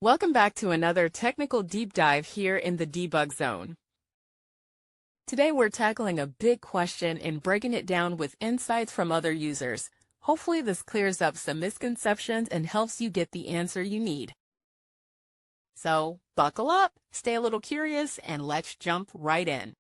Welcome back to another technical deep dive here in the debug zone. Today we're tackling a big question and breaking it down with insights from other users. Hopefully this clears up some misconceptions and helps you get the answer you need. So buckle up, stay a little curious, and let's jump right in.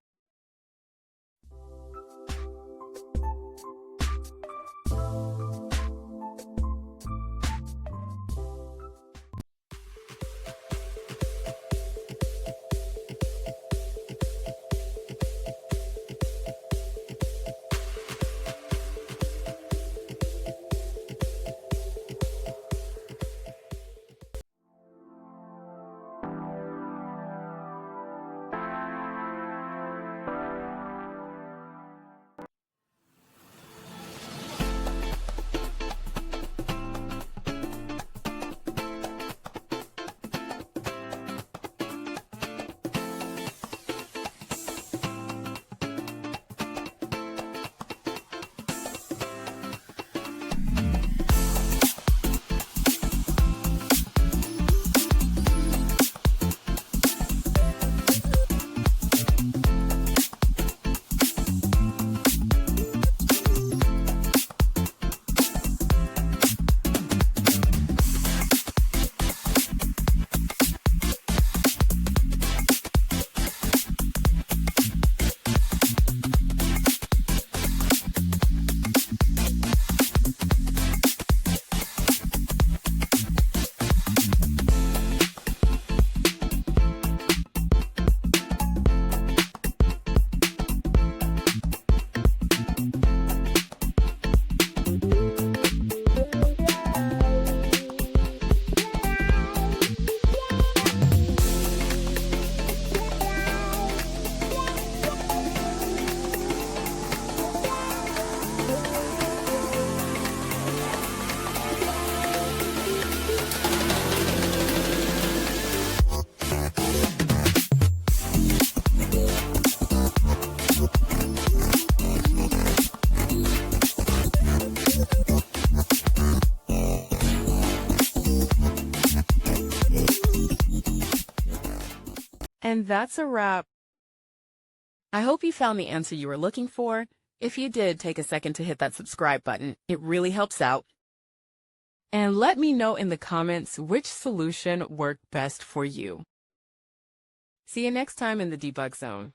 And that's a wrap. I hope you found the answer you were looking for. If you did, take a second to hit that subscribe button. It really helps out. And let me know in the comments which solution worked best for you. See you next time in the debug zone.